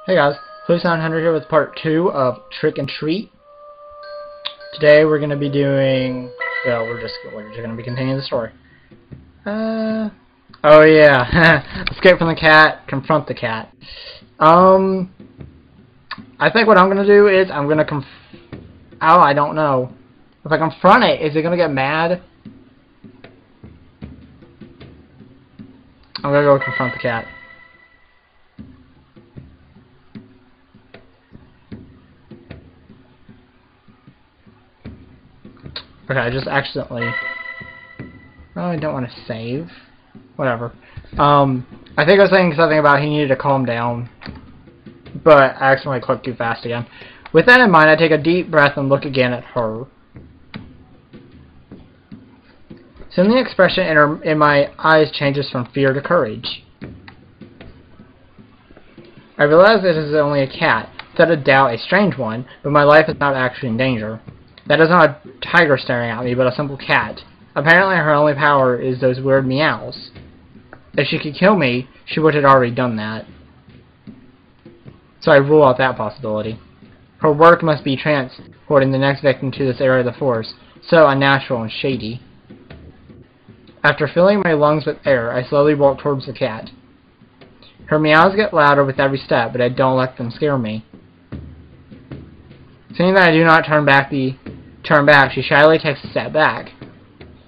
Hey guys, Blue700 here with part 2 of Trick and Treat. Today we're going to be doing, well, we're just going to be continuing the story. Oh yeah, escape from the cat, confront the cat. I think what I'm going to do is I'm going to I don't know. If I confront it, is it going to get mad? I'm going to go confront the cat. Okay, I just accidentally... Oh, I don't want to save. Whatever. I think I was saying something about he needed to calm down, but I accidentally clicked too fast again. With that in mind, I take a deep breath and look again at her. Soon the expression in my eyes changes from fear to courage. I realize it is only a cat, without a doubt a strange one, but my life is not actually in danger. That is not a tiger staring at me, but a simple cat. Apparently her only power is those weird meows. If she could kill me, she would have already done that. So I rule out that possibility. Her work must be transporting the next victim to this area of the forest, so unnatural and shady. After filling my lungs with air, I slowly walk towards the cat. Her meows get louder with every step, but I don't let them scare me. Seeing that I do not turn back, she shyly takes a step back.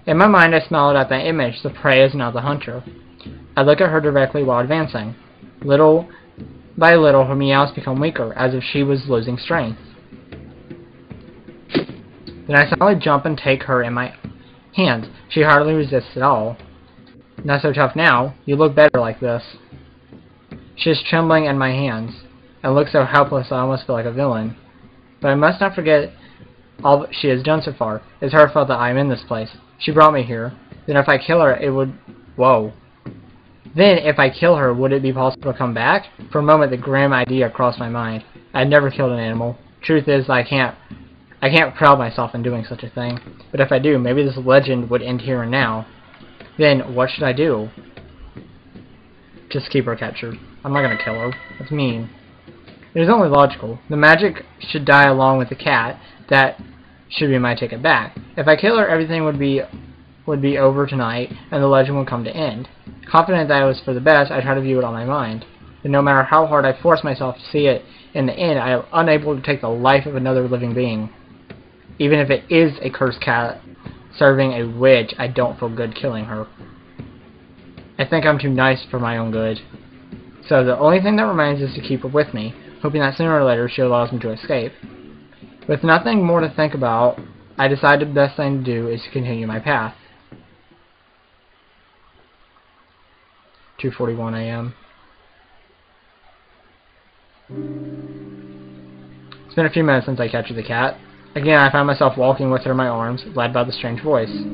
In my mind, I smiled at that image. The prey is now the hunter. I look at her directly while advancing. Little by little, her meows become weaker, as if she was losing strength. Then I suddenly jump and take her in my hands. She hardly resists at all. Not so tough now. You look better like this. She is trembling in my hands, and looks so helpless I almost feel like a villain. But I must not forget all that she has done so far. It's her fault that I am in this place. She brought me here. Then if I kill her, it would... Whoa. Then, if I kill her, would it be possible to come back? For a moment, the grim idea crossed my mind. I had never killed an animal. Truth is, I can't proud myself in doing such a thing. But if I do, maybe this legend would end here and now. Then, what should I do? Just keep her captured. I'm not gonna kill her. That's mean. It is only logical. The magic should die along with the cat. That should be my ticket back. If I kill her, everything would be over tonight, and the legend would come to end. Confident that it was for the best, I try to view it on my mind. But no matter how hard I force myself to see it, in the end, I am unable to take the life of another living being. Even if it is a cursed cat serving a witch, I don't feel good killing her. I think I'm too nice for my own good. So the only thing that remains is to keep her with me, hoping that sooner or later she allows me to escape. With nothing more to think about, I decided the best thing to do is to continue my path. 2:41 a.m. It's been a few minutes since I captured the cat. Again, I find myself walking with her in my arms, led by the strange voice.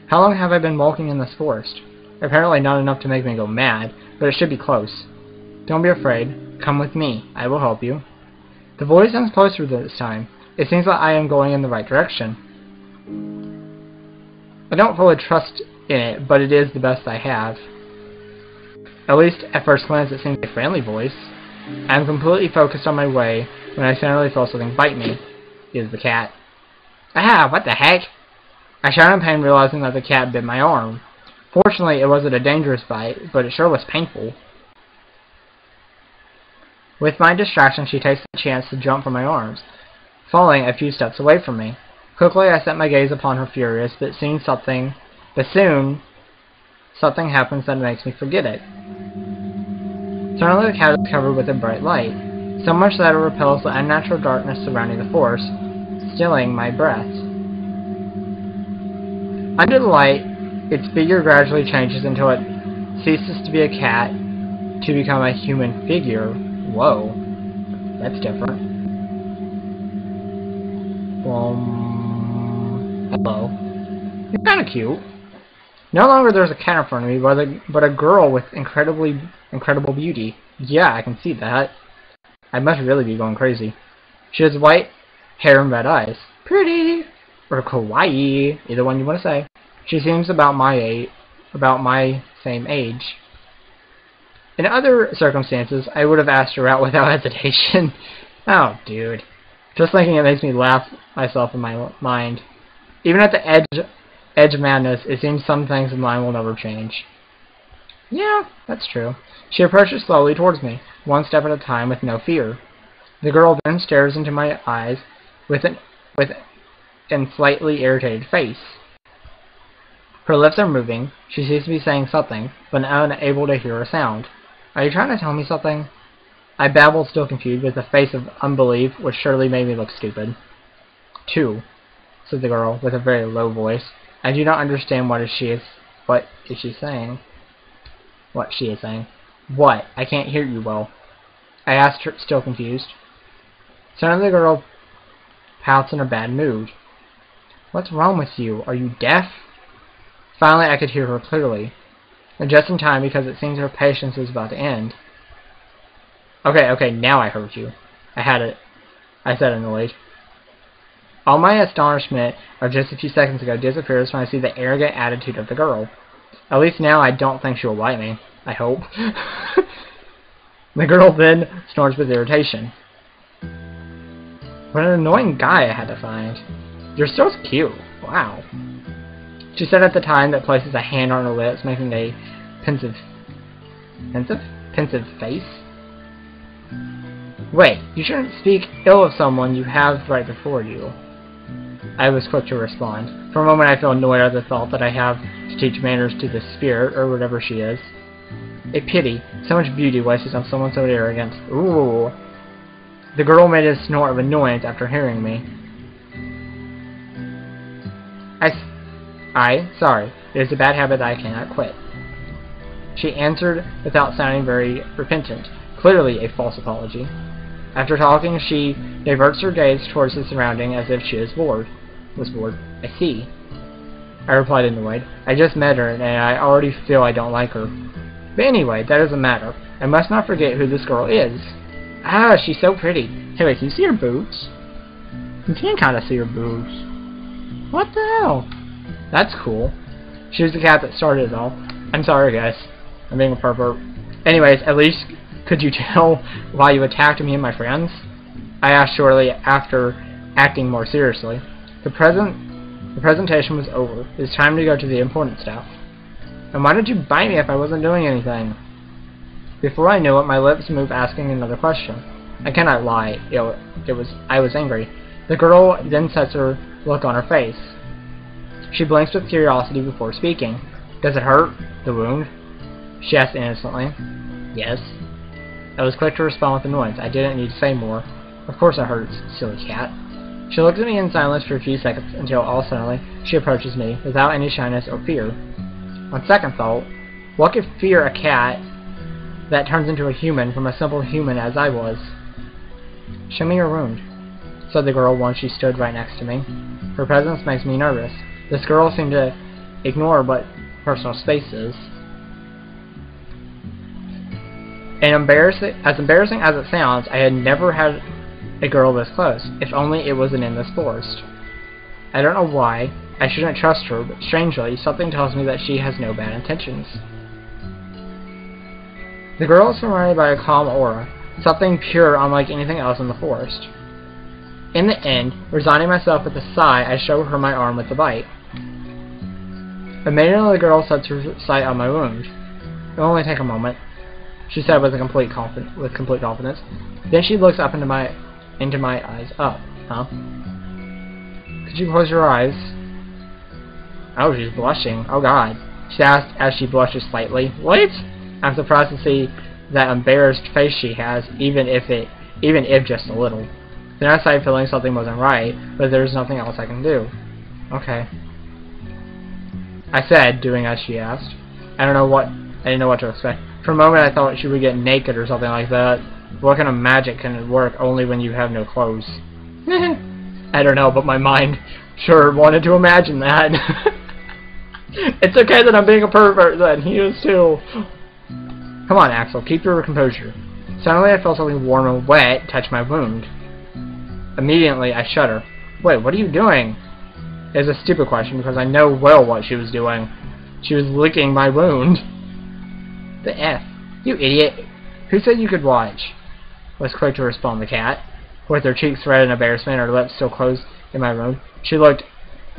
How long have I been walking in this forest? Apparently not enough to make me go mad, but it should be close. Don't be afraid. Come with me. I will help you. The voice sounds closer this time. It seems like I am going in the right direction. I don't fully trust in it, but it is the best I have. At least, at first glance, it seems a friendly voice. I am completely focused on my way when I suddenly feel something bite me. It is the cat. Ah, what the heck? I shout in pain, realizing that the cat bit my arm. Fortunately, it wasn't a dangerous bite, but it sure was painful. With my distraction, she takes the chance to jump from my arms, falling a few steps away from me. Quickly, I set my gaze upon her furious, but soon something happens that makes me forget it. Suddenly, the cat is covered with a bright light, so much that it repels the unnatural darkness surrounding the forest, stilling my breath. Under the light, its figure gradually changes until it ceases to be a cat to become a human figure. Whoa, that's different. Hello. You're kind of cute. No longer there's a cat in front of me, but a girl with incredible beauty. Yeah, I can see that. I must really be going crazy. She has white hair and red eyes. Pretty! Or kawaii, either one you want to say. She seems about my same age. In other circumstances, I would have asked her out without hesitation. Oh, dude. Just thinking it makes me laugh myself in my mind. Even at the edge of madness, it seems some things in mine will never change. Yeah, that's true. She approaches slowly towards me, one step at a time with no fear. The girl then stares into my eyes with an slightly irritated face. Her lips are moving. She seems to be saying something, but unable to hear a sound. Are you trying to tell me something? I babbled, still confused, with a face of unbelief, which surely made me look stupid. 2, said the girl, with a very low voice. I do not understand what she is saying. What she is saying. What? I can't hear you well. I asked her, still confused. Suddenly the girl pouts in a bad mood. What's wrong with you? Are you deaf? Finally I could hear her clearly. And just in time, because it seems her patience is about to end. Okay, now I heard you. I had it. I said, annoyed. All my astonishment of just a few seconds ago disappears when I see the arrogant attitude of the girl. At least now I don't think she'll bite me. I hope. The girl then snorts with irritation. What an annoying guy I had to find. You're so cute. Wow. She said at the time that places a hand on her lips, making a pensive face. Wait, you shouldn't speak ill of someone you have right before you. I was quick to respond. For a moment I felt annoyed at the thought that I have to teach manners to this spirit, or whatever she is. A pity. So much beauty wasted on someone so arrogant. Ooh. The girl made a snort of annoyance after hearing me. Sorry. It is a bad habit that I cannot quit. She answered without sounding very repentant. Clearly a false apology. After talking, she diverts her gaze towards the surrounding as if she was bored. I see. I replied, annoyed. I just met her, and I already feel I don't like her. But anyway, that doesn't matter. I must not forget who this girl is. Ah, she's so pretty. Hey, wait, can you see her boobs? You can kind of see her boobs. What the hell? That's cool. She was the cat that started it all. I'm sorry, guys. I'm being a pervert. Anyways, at least could you tell why you attacked me and my friends? I asked shortly after, acting more seriously. The presentation was over. It was time to go to the important stuff. And why did you bite me if I wasn't doing anything? Before I knew it, my lips moved, asking another question. I cannot lie. I was angry. The girl then sets her look on her face. She blinks with curiosity before speaking. Does it hurt? The wound? She asked innocently. Yes. I was quick to respond with annoyance. I didn't need to say more. Of course it hurts, silly cat. She looked at me in silence for a few seconds until all suddenly she approaches me without any shyness or fear. On second thought, what could fear a cat that turns into a human from a simple human as I was? Show me your wound, said the girl once she stood right next to me. Her presence makes me nervous. This girl seemed to ignore what personal space is. And as embarrassing as it sounds, I had never had a girl this close, if only it wasn't in this forest. I don't know why. I shouldn't trust her, but strangely, something tells me that she has no bad intentions. The girl is surrounded by a calm aura, something pure unlike anything else in the forest. In the end, resigning myself with a sigh, I show her my arm with the bite. Immediately the girl sets her sight on my wound. It will only take a moment, she said with complete confidence. Then she looks up into my eyes. Up, huh? Could you close your eyes? Oh, she's blushing. Oh God, she asked as she blushes slightly. What? I'm surprised to see that embarrassed face she has, even if just a little. Then I started feeling something wasn't right, but there's nothing else I can do. Okay, I said, doing as she asked. I didn't know what to expect. For a moment I thought she would get naked or something like that. What kind of magic can work only when you have no clothes? I don't know, but my mind sure wanted to imagine that. It's okay that I'm being a pervert then. He is too. Come on, Axel, keep your composure. Suddenly I felt something warm and wet touch my wound. Immediately I shudder. Wait, what are you doing? It's a stupid question because I know well what she was doing. She was licking my wound. The F. You idiot! Who said you could watch? Was quick to respond the cat. With her cheeks red in embarrassment, her lips still closed in my room, she looked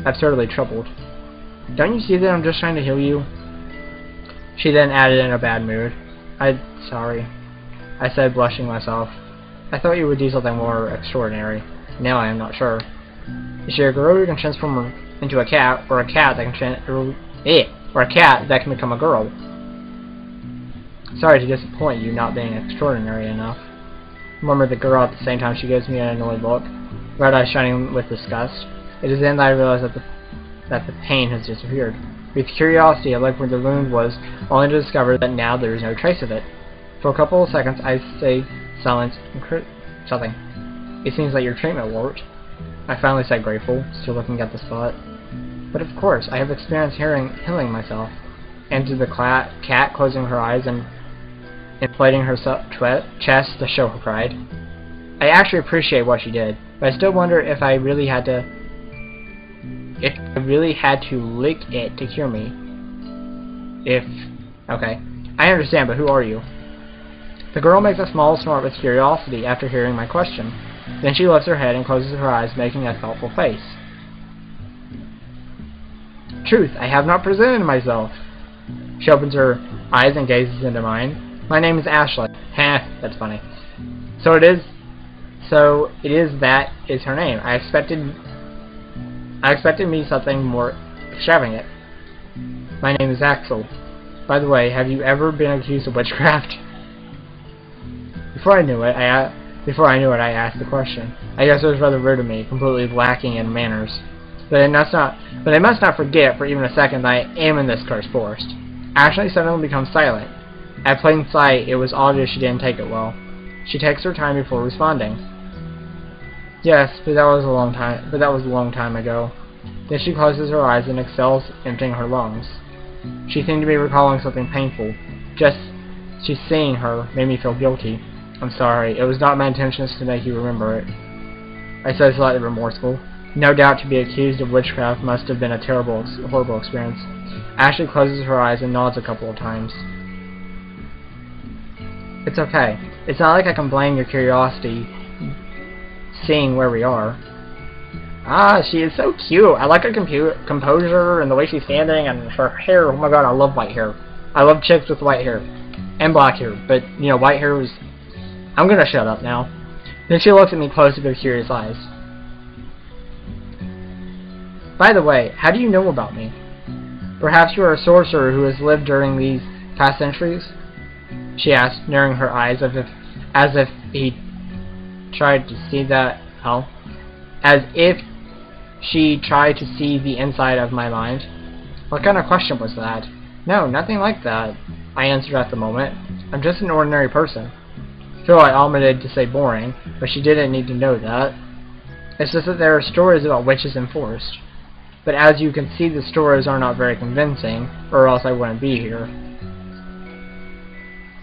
absurdly troubled. Don't you see that I'm just trying to heal you? She then added in a bad mood. Sorry, I said, blushing myself. I thought you would do something more extraordinary. Now I am not sure. Is she a girl who can transform into a cat, or a cat that can become a girl? Sorry to disappoint you not being extraordinary enough, murmured the girl at the same time she gives me an annoyed look, red eyes shining with disgust. It is then that I realize that the pain has disappeared. With curiosity, I looked where the wound was, only to discover that now there is no trace of it. For a couple of seconds, I stayed silent and something. It seems like your treatment worked, I finally said, grateful, still looking at the spot. But of course, I have experience healing myself. Answered the cat, closing her eyes and inflating her chest to show her pride. I actually appreciate what she did, but I still wonder if I really had to lick it to cure me. Okay. I understand, but who are you? The girl makes a small snort with curiosity after hearing my question. Then she lifts her head and closes her eyes, making a thoughtful face. Truth, I have not presented myself. She opens her eyes and gazes into mine. My name is Ashley. Heh, that's funny. So it is that is her name. I expected me something more extravagant. My name is Axel. By the way, have you ever been accused of witchcraft? Before I knew it, I asked the question. I guess it was rather rude of me, completely lacking in manners. But I must not forget for even a second that I am in this cursed forest. Ashley suddenly becomes silent. At plain sight, it was obvious she didn't take it well. She takes her time before responding. Yes, but that was a long time ago. Then she closes her eyes and exhales, emptying her lungs. She seemed to be recalling something painful. Just seeing her made me feel guilty. I'm sorry. It was not my intentions to make you remember it. I said, slightly remorseful. No doubt to be accused of witchcraft must have been a horrible experience. Ashley closes her eyes and nods a couple of times. It's okay. It's not like I can blame your curiosity seeing where we are. Ah, she is so cute. I like her composure and the way she's standing and her hair. Oh my god, I love white hair. I love chicks with white hair. And black hair. But, you know, white hair was... I'm gonna shut up now. Then she looks at me closely with curious eyes. By the way, how do you know about me? Perhaps you are a sorcerer who has lived during these past centuries? She asked, narrowing her eyes as if he tried to see that... Hell. As if she tried to see the inside of my mind. What kind of question was that? No, nothing like that, I answered at the moment. I'm just an ordinary person. Phil, I omitted to say boring, but she didn't need to know that. It's just that there are stories about witches in forest. But as you can see, the stories are not very convincing, or else I wouldn't be here.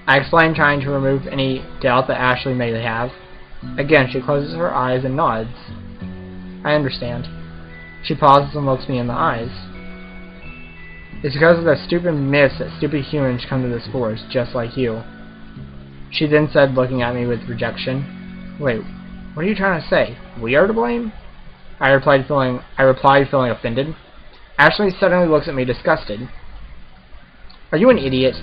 I explained, trying to remove any doubt that Ashley may have. Again, she closes her eyes and nods. I understand. She pauses and looks me in the eyes. It's because of the stupid myths that stupid humans come to this forest, just like you. She then said, looking at me with rejection, Wait, what are you trying to say? We are to blame? I replied, feeling offended. Ashley suddenly looks at me, disgusted. Are you an idiot?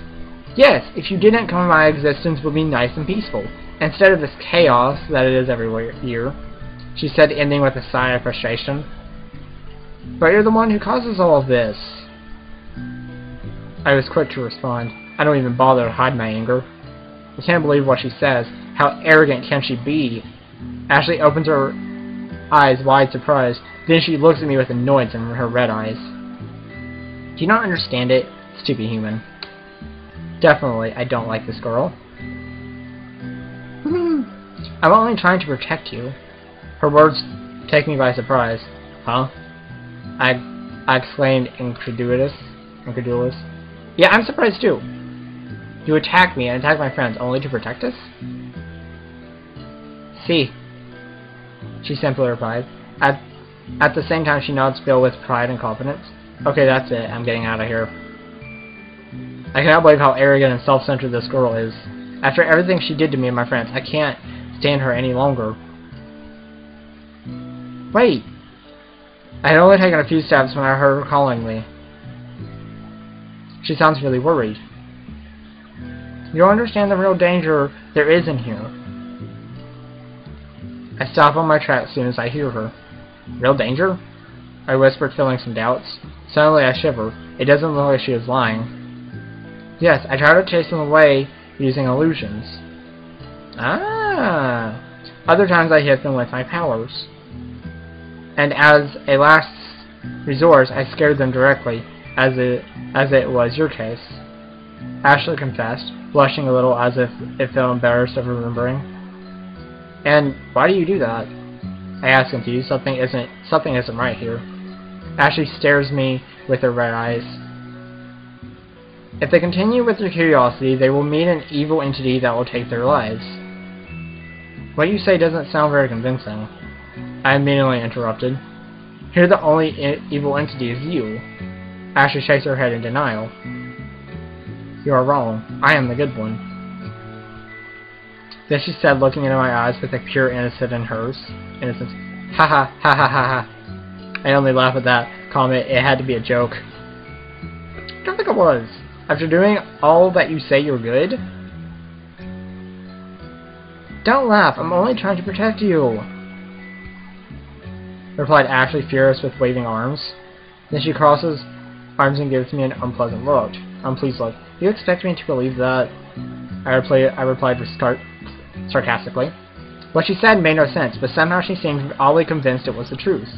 Yes, if you didn't come, my existence would be nice and peaceful, instead of this chaos that it is everywhere here, she said, ending with a sigh of frustration. But you're the one who causes all of this. I was quick to respond. I don't even bother to hide my anger. I can't believe what she says. How arrogant can she be? Ashley opens her eyes wide, surprised. Then she looks at me with annoyance in her red eyes. Do you not understand it, stupid human? Definitely, I don't like this girl. I'm only trying to protect you. Her words take me by surprise. Huh? I exclaimed, incredulous. Yeah, I'm surprised too. You attacked me and attacked my friends only to protect us? See, she simply replied. At the same time, she nods Phil with pride and confidence. Okay, that's it. I'm getting out of here. I cannot believe how arrogant and self-centered this girl is. After everything she did to me and my friends, I can't stand her any longer. Wait! I had only taken a few steps when I heard her calling me. She sounds really worried. You don't understand the real danger there is in here. I stop on my tracks as soon as I hear her. Real danger? I whispered, feeling some doubts. Suddenly I shiver. It doesn't look like she is lying. Yes, I try to chase them away using illusions. Ah! Other times I hit them with my powers. And as a last resort, I scared them directly, as it was your case. Ashley confessed, blushing a little as if it felt embarrassed of remembering. And why do you do that? I asked confused. Something isn't right here. Ashley stares me with her red eyes. If they continue with their curiosity, they will meet an evil entity that will take their lives. What you say doesn't sound very convincing. I immediately interrupted. Here the only evil entity is you. Ashley shakes her head in denial. You are wrong. I am the good one. Then she said, looking into my eyes with a pure innocence in hers. Innocence. Ha ha ha ha ha ha. I only laugh at that comment. It had to be a joke. I don't think it was. After doing all that you say you're good? Don't laugh. I'm only trying to protect you. Replied Ashley, furious with waving arms. Then she crosses arms and gives me an unpleasant look. Unpleased look. You expect me to believe that? I replied sarcastically. What she said made no sense, but somehow she seemed oddly convinced it was the truth.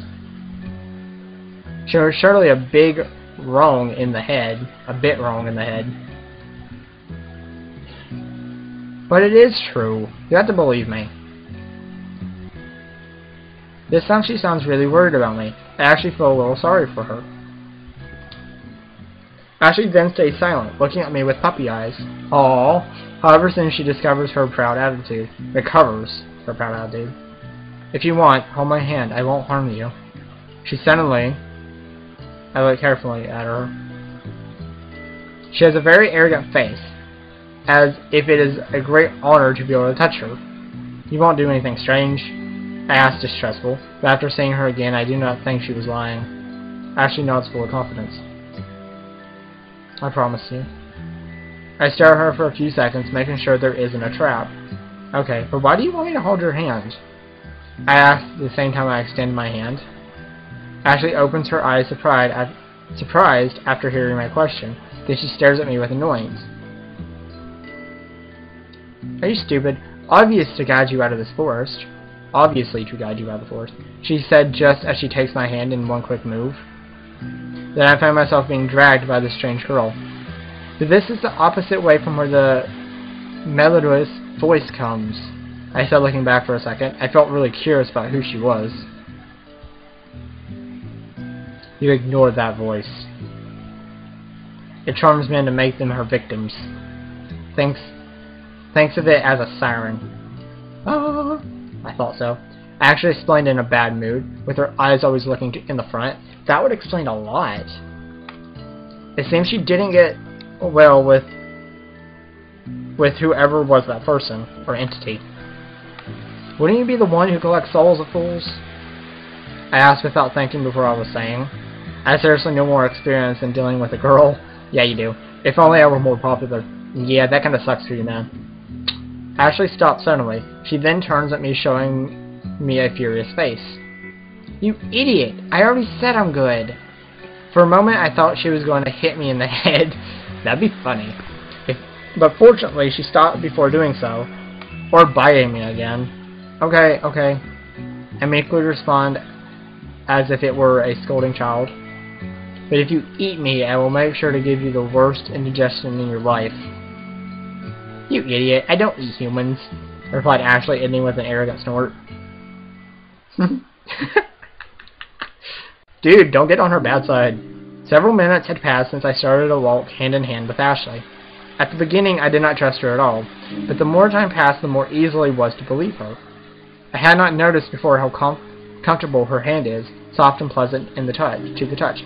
She was surely a bit wrong in the head. But it is true. You have to believe me. This time she sounds really worried about me. I actually feel a little sorry for her. Ashley then stays silent, looking at me with puppy eyes. Aww. However, soon she recovers her proud attitude. If you want, hold my hand. I won't harm you. I look carefully at her. She has a very arrogant face, as if it is a great honor to be able to touch her. You won't do anything strange? I asked, distrustful, but after seeing her again, I do not think she was lying. Ashley nods full of confidence. I promise you. I stare at her for a few seconds, making sure there isn't a trap. Okay, but why do you want me to hold your hand? I asked at the same time I extend my hand. Ashley opens her eyes surprised after hearing my question. Then she stares at me with annoyance. Are you stupid? Obviously to guide you out of the forest, she said just as she takes my hand in one quick move. Then I find myself being dragged by this strange girl. But this is the opposite way from where the melodious voice comes. I said, looking back for a second. I felt really curious about who she was. You ignored that voice. It charms men to make them her victims. Thinks of it as a siren. Oh, I thought so. I actually explained in a bad mood, with her eyes always looking in the front. That would explain a lot. It seems she didn't get well with whoever was that person, or entity. Wouldn't you be the one who collects souls of fools? I asked without thinking before I was saying. I have seriously no more experience in dealing with a girl. Yeah, you do. If only I were more popular. Yeah, that kinda sucks for you, man. Ashley stopped suddenly. She then turns at me, showing me a furious face. You idiot! I already said I'm good! For a moment I thought she was going to hit me in the head. That'd be funny. But fortunately she stopped before doing so. Or biting me again. Okay. I meekly respond as if it were a scolding child. But if you eat me, I will make sure to give you the worst indigestion in your life. You idiot, I don't eat humans, replied Ashley, ending with an arrogant snort. Dude, don't get on her bad side. Several minutes had passed since I started to walk hand in hand with Ashley. At the beginning, I did not trust her at all, but the more time passed, the more easily it was to believe her. I had not noticed before how comfortable her hand is, soft and pleasant to the touch.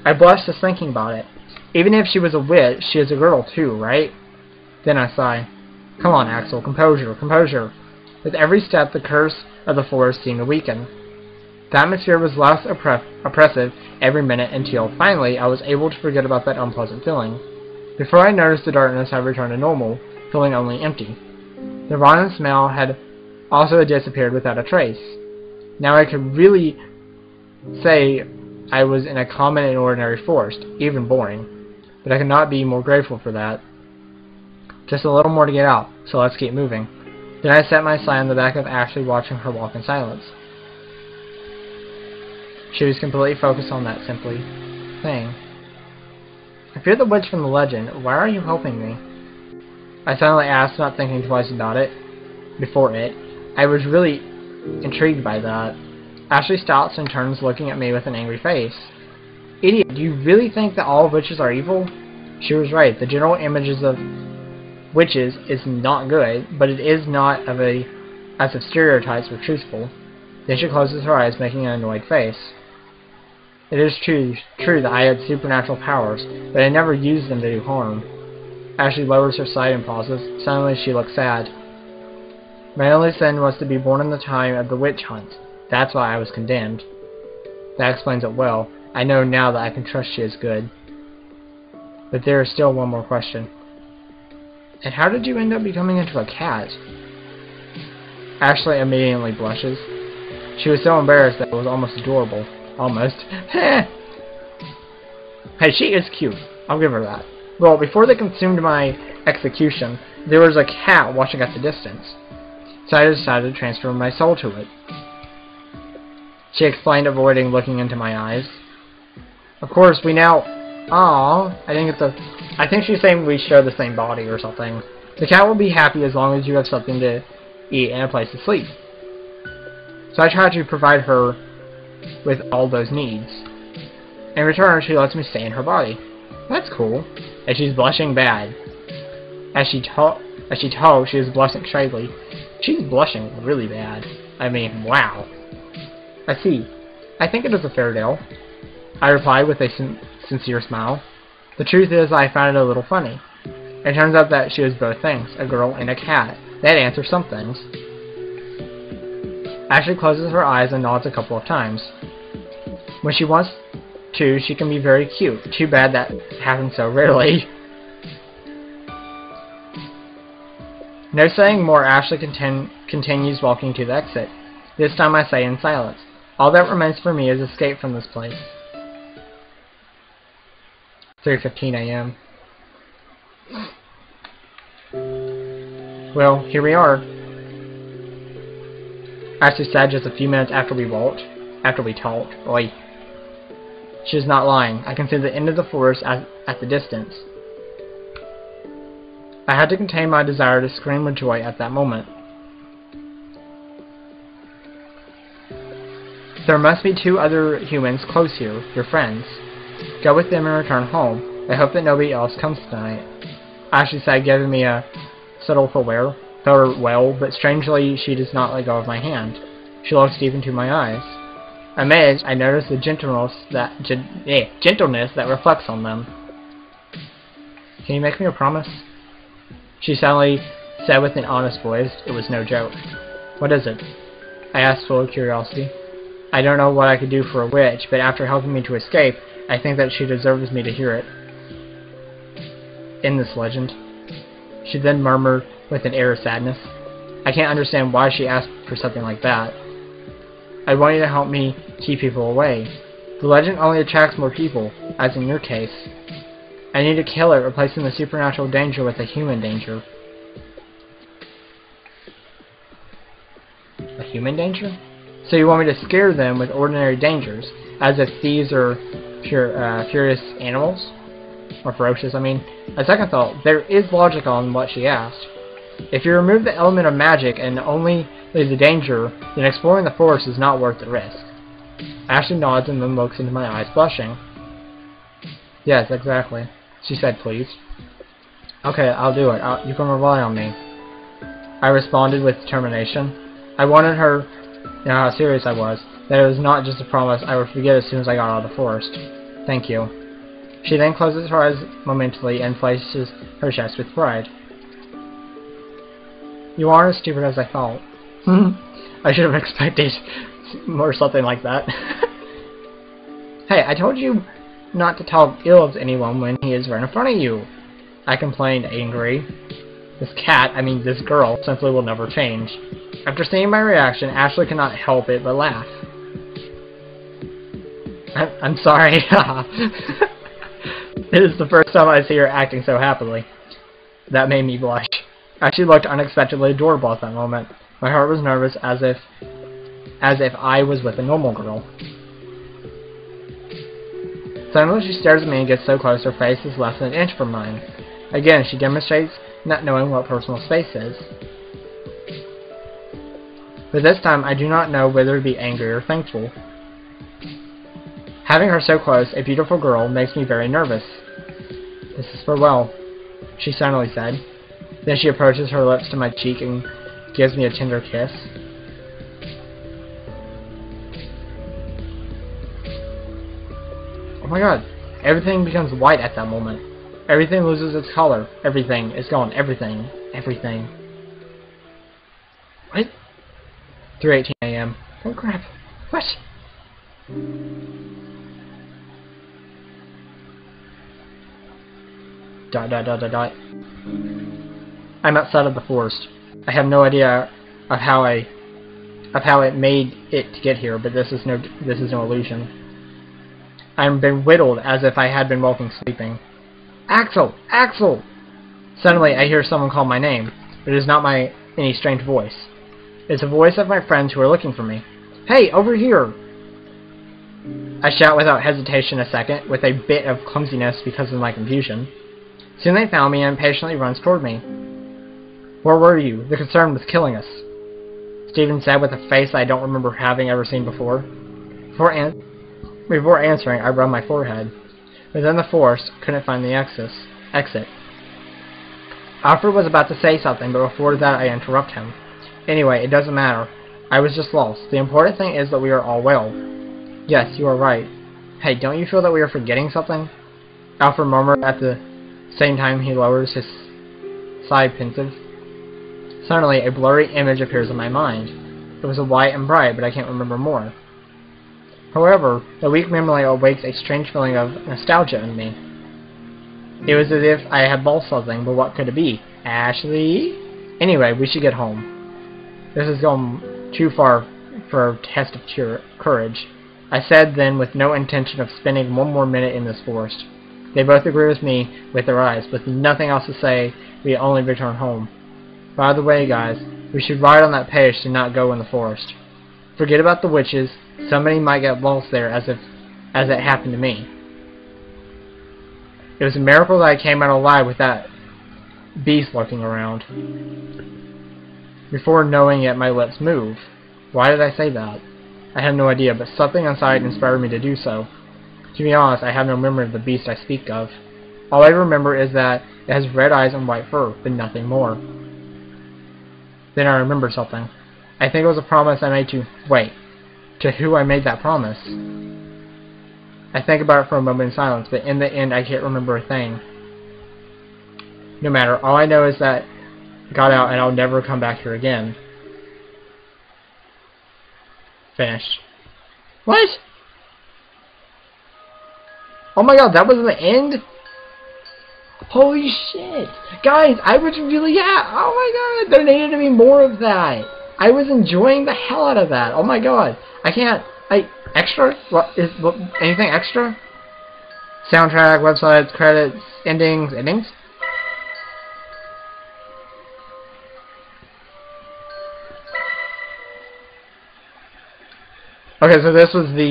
I blushed just thinking about it. Even if she was a witch, she is a girl too, right? Then I sigh. Come on, Axel, composure, composure. With every step, the curse of the forest seemed to weaken. The atmosphere was less oppressive every minute until, finally, I was able to forget about that unpleasant feeling. Before I noticed, the darkness had returned to normal, feeling only empty. The rotten smell had also disappeared without a trace. Now I could really say I was in a common and ordinary forest, even boring. But I could not be more grateful for that. Just a little more to get out, so let's keep moving. Then I set my sight on the back of Ashley, watching her walk in silence. She was completely focused on that simple thing. If you're the witch from the legend, why are you helping me? I suddenly asked, not thinking twice about it. Before it, I was really intrigued by that. Ashley stops and turns, looking at me with an angry face. Idiot, do you really think that all witches are evil? She was right. The general images of witches is not good, but it is not as if stereotypes were truthful. Then she closes her eyes, making an annoyed face. It is true that I had supernatural powers, but I never used them to do harm. Ashley lowers her sight and pauses. Suddenly she looks sad. My only sin was to be born in the time of the witch hunt. That's why I was condemned. That explains it well. I know now that I can trust she is good. But there is still one more question. And how did you end up becoming into a cat? Ashley immediately blushes. She was so embarrassed that it was almost adorable. Almost. Hey, she is cute. I'll give her that. Well, before they consumed my execution, there was a cat watching at the distance. So I decided to transfer my soul to it. She explained, avoiding looking into my eyes. Of course, we now... Aww, I think she's saying we share the same body or something. The cat will be happy as long as you have something to eat and a place to sleep. So I try to provide her with all those needs. In return, she lets me stay in her body. That's cool. And she's blushing bad. As she talks, she is blushing shyly. She's blushing really bad. I mean, wow. I see. I think it is a fair deal. I replied with a sincere smile. The truth is, I found it a little funny. It turns out that she was both things, a girl and a cat. That answers some things. Ashley closes her eyes and nods a couple of times. When she wants to, she can be very cute. Too bad that happens so rarely. No saying more, Ashley continues walking to the exit. This time I say in silence. All that remains for me is escape from this place. 3:15 a.m. Well, here we are. Ashley said just a few minutes after we talked. Oi. She's not lying. I can see the end of the forest at the distance. I had to contain my desire to scream with joy at that moment. There must be 2 other humans close here, your friends. Go with them and return home. I hope that nobody else comes tonight. Ashley said, giving me a subtle farewell, but strangely she does not let go of my hand. She looks deep into my eyes. Amazed, I notice the gentleness that reflects on them. Can you make me a promise? She suddenly said with an honest voice. It was no joke. What is it? I asked, full of curiosity. I don't know what I could do for a witch, but after helping me to escape, I think that she deserves me to hear it. In this legend. She then murmured with an air of sadness. I can't understand why she asked for something like that. I want you to help me keep people away. The legend only attracts more people, as in your case. I need to kill it, replacing the supernatural danger with a human danger. A human danger? So you want me to scare them with ordinary dangers, as if thieves are furious animals? Or ferocious, I mean. A second thought, there is logic on what she asked. If you remove the element of magic and only leave the danger, then exploring the forest is not worth the risk. Ashley nods and then looks into my eyes, blushing. Yes, exactly. She said, please. Okay, I'll do it. You can rely on me. I responded with determination. I wanted her to know how serious I was, that it was not just a promise I would forget as soon as I got out of the forest. Thank you. She then closes her eyes momentarily and places her chest with pride. You aren't as stupid as I thought. I should have expected more something like that. Hey, I told you not to talk ill of anyone when he is right in front of you. I complained, angry. This girl, simply will never change. After seeing my reaction, Ashley cannot help it but laugh. I'm sorry. It is the first time I see her acting so happily. That made me blush. She looked unexpectedly adorable at that moment. My heart was nervous, as if I was with a normal girl. Suddenly she stares at me and gets so close her face is less than an inch from mine. Again, she demonstrates not knowing what personal space is. But this time, I do not know whether to be angry or thankful. Having her so close, a beautiful girl, makes me very nervous. This is farewell, she suddenly said. Then she approaches her lips to my cheek and gives me a tender kiss. Oh my god, everything becomes white at that moment. Everything loses its color. Everything is gone. Everything. Everything. What? 3:18 a.m. Oh crap. What? Dot. I'm outside of the forest. I have no idea of how it made it to get here, but this is no illusion. I'm been whittled as if I had been walking sleeping. Axel! Axel! Suddenly I hear someone call my name, but it is not any strange voice. It's the voice of my friends who are looking for me. Hey, over here! I shout without hesitation a second, with a bit of clumsiness because of my confusion. Soon they found me and impatiently runs toward me. Where were you? The concern was killing us, Stephen said with a face I don't remember having ever seen before. Before answering, I rubbed my forehead. Within the forest, couldn't find the exit. Alfred was about to say something, but before that I interrupt him. Anyway, it doesn't matter. I was just lost. The important thing is that we are all well. Yes, you are right. Hey, don't you feel that we are forgetting something? Alfred murmured at the same time he lowers his side pensive. Suddenly, a blurry image appears in my mind. It was white and bright, but I can't remember more. However, the weak memory awakes a strange feeling of nostalgia in me. It was as if I had lost something, but what could it be? Ashley? Anyway, we should get home. This has gone too far for a test of courage, I said then with no intention of spending one more minute in this forest. They both agree with me with their eyes, with nothing else to say, we only return home. By the way, guys, we should write on that page to not go in the forest. Forget about the witches. Somebody might get lost there as it happened to me. It was a miracle that I came out alive with that beast lurking around. Before knowing it, my lips moved. Why did I say that? I have no idea, but something inside inspired me to do so. To be honest, I have no memory of the beast I speak of. All I remember is that it has red eyes and white fur, but nothing more. Then I remember something. I think it was a promise I made to... Wait. To who I made that promise? I think about it for a moment in silence, but in the end I can't remember a thing. No matter, all I know is that I got out and I'll never come back here again. Finished. What? Oh my god, that was the end? Holy shit. Guys, I was really... oh my god, there needed to be more of that. I was enjoying the hell out of that. Oh my god. I can't... extra? Anything extra? Soundtrack, websites, credits, endings. Okay, so this was the,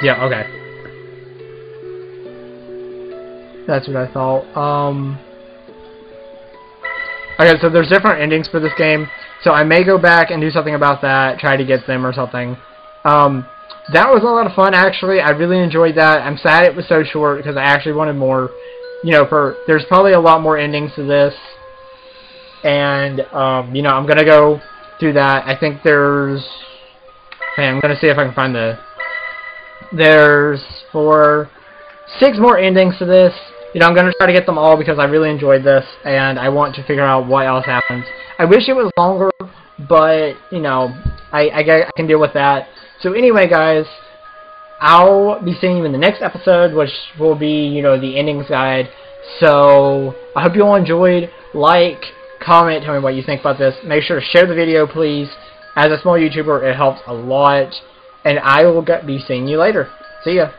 yeah, okay. That's what I thought. Okay, so there's different endings for this game, so I may go back and do something about that, try to get them or something. That was a lot of fun, actually. I really enjoyed that. I'm sad it was so short, because I actually wanted more, you know, there's probably a lot more endings to this, and, you know, I'm gonna go through that. I think there's... Okay, I'm gonna see if I can find the there's 6 more endings to this. You know, I'm going to try to get them all because I really enjoyed this, and I want to figure out what else happens. I wish it was longer, but, you know, I can deal with that. So anyway, guys, I'll be seeing you in the next episode, which will be, you know, the endings guide. So I hope you all enjoyed. Like, comment, tell me what you think about this. Make sure to share the video, please. As a small YouTuber, it helps a lot. And I will be seeing you later. See ya.